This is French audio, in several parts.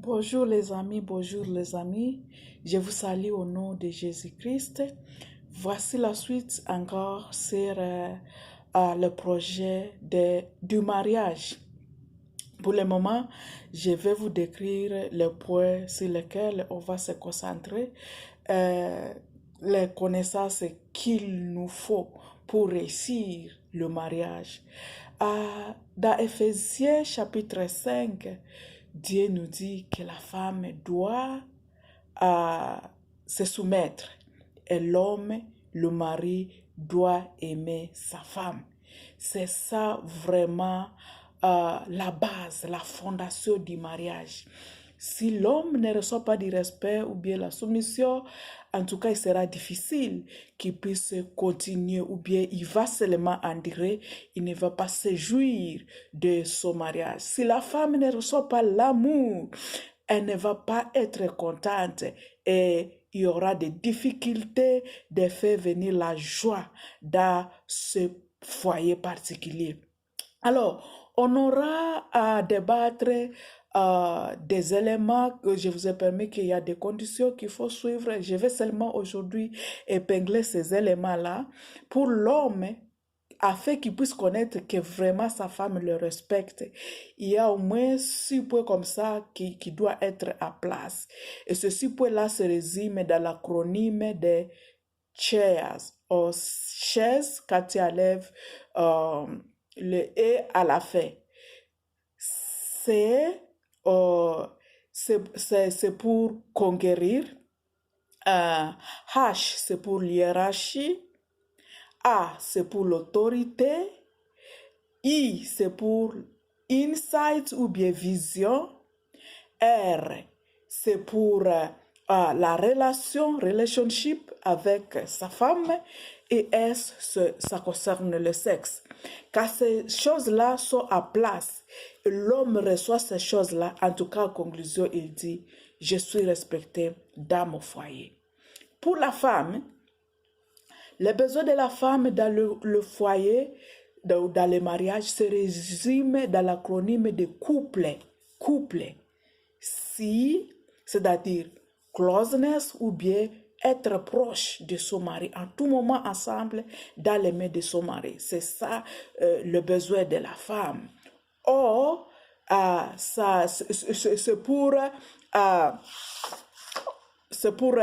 Bonjour les amis. Je vous salue au nom de Jésus-Christ. Voici la suite encore sur le projet du mariage. Pour le moment, je vais vous décrire les points sur lesquels on va se concentrer, les connaissances qu'il nous faut pour réussir le mariage. Dans Éphésiens chapitre 5, Dieu nous dit que la femme doit se soumettre et l'homme, le mari, doit aimer sa femme. C'est ça vraiment la base, la fondation du mariage. Si l'homme ne reçoit pas du respect ou bien la soumission, en tout cas, il sera difficile qu'il puisse continuer ou bien il va seulement endurer, il ne va pas se jouir de son mariage. Si la femme ne reçoit pas l'amour, elle ne va pas être contente et il y aura des difficultés de faire venir la joie dans ce foyer particulier. Alors, on aura à débattre des éléments que je vous ai permis qu'il y a des conditions qu'il faut suivre. Je vais seulement aujourd'hui épingler ces éléments-là pour l'homme afin qu'il puisse connaître que vraiment sa femme le respecte. Il y a au moins 6 points comme ça qui doivent être à place. Et ce 6 points-là se résument dans l'acronyme de chairs, ou chaises quand tu enlèves le « et » à la fin. C'est pour conquérir. H, c'est pour hiérarchie. A, c'est pour l'autorité. I, c'est pour insight ou bien vision. R, c'est pour la relationship avec sa femme. Et S, ça concerne le sexe. Quand ces choses-là sont à place, l'homme reçoit ces choses-là, en tout cas en conclusion, il dit, je suis respecté dans mon foyer. Pour la femme, les besoins de la femme dans le foyer, dans le mariage, se résument dans l'acronyme de couple. Couple. Si, c'est-à-dire closeness ou bien être proche de son mari, en tout moment ensemble dans les mains de son mari. C'est ça le besoin de la femme. Or, c'est pour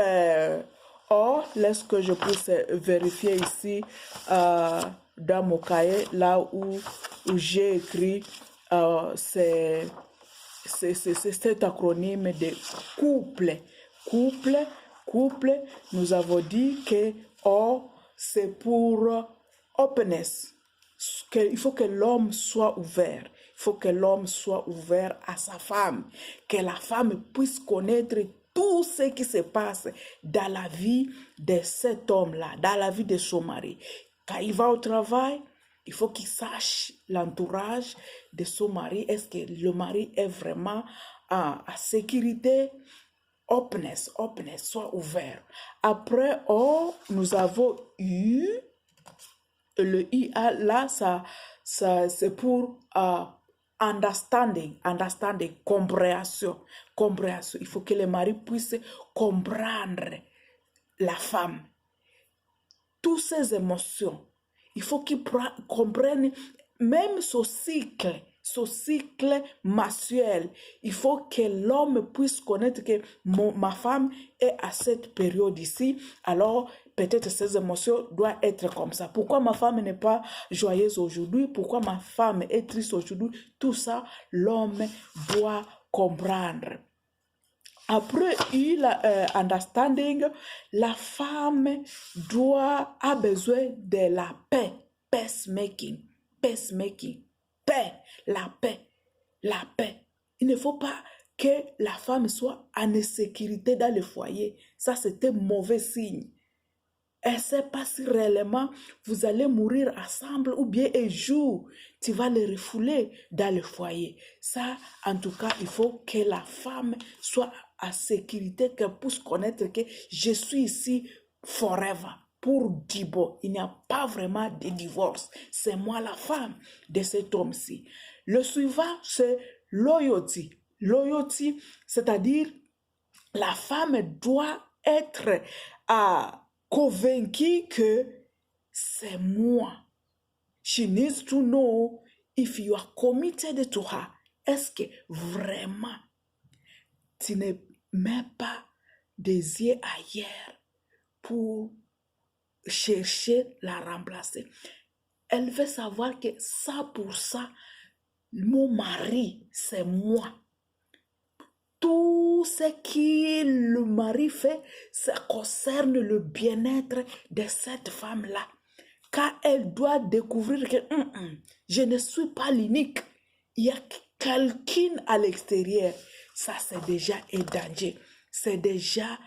or, laisse que je puisse vérifier ici dans mon cahier, là où j'ai écrit c'est cet acronyme de couple. Couple, nous avons dit que or, c'est pour openness. Il faut que l'homme soit ouvert. Il faut que l'homme soit ouvert à sa femme. Que la femme puisse connaître tout ce qui se passe dans la vie de cet homme-là, dans la vie de son mari. Quand il va au travail, il faut qu'il sache l'entourage de son mari. Est-ce que le mari est vraiment à sécurité? Openness, soit ouvert. Après, nous avons eu, le IA là, ça c'est pour understanding, compréhension. Il faut que le mari puisse comprendre la femme. Toutes ses émotions. Il faut qu'il comprenne même son cycle mensuel. Il faut que l'homme puisse connaître que ma femme est à cette période ici. Alors, peut-être ses émotions doivent être comme ça. Pourquoi ma femme n'est pas joyeuse aujourd'hui? Pourquoi ma femme est triste aujourd'hui? Tout ça, l'homme doit comprendre. Après understanding, la femme a besoin de la paix, peacemaking, paix, la paix. Il ne faut pas que la femme soit en insécurité dans le foyer. Ça, c'est un mauvais signe. Elle ne sait pas si réellement vous allez mourir ensemble ou bien un jour, tu vas le refouler dans le foyer. Ça, en tout cas, il faut que la femme soit en sécurité, qu'elle puisse connaître que je suis ici forever. Pour Dibo, il n'y a pas vraiment de divorce. C'est moi la femme de cet homme-ci. Le suivant, c'est loyauté. loyauté, c'est-à-dire la femme doit être convaincue que c'est moi. She needs to know if you are committed to her. Est-ce que vraiment tu ne mets pas des yeux ailleurs pour chercher la remplacer? Elle veut savoir que ça pour ça, mon mari, c'est moi. Tout ce que le mari fait, ça concerne le bien-être de cette femme-là. Car elle doit découvrir que je ne suis pas l'unique. Il y a quelqu'un à l'extérieur. Ça, c'est déjà un danger. C'est déjà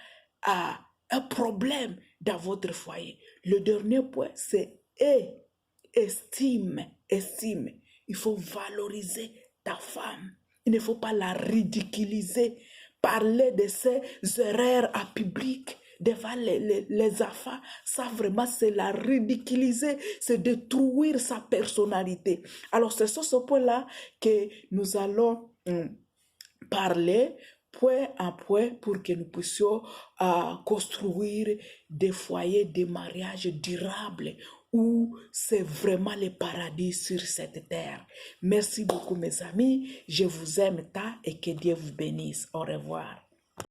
un problème dans votre foyer. Le dernier point, c'est estime. Il faut valoriser ta femme. Il ne faut pas la ridiculiser. Parler de ses erreurs à public devant les enfants, ça vraiment c'est la ridiculiser, c'est détruire sa personnalité. Alors c'est sur ce point-là que nous allons parler point à point pour que nous puissions construire des foyers, des mariages durables où c'est vraiment le paradis sur cette terre. Merci beaucoup mes amis, je vous aime tant et que Dieu vous bénisse. Au revoir.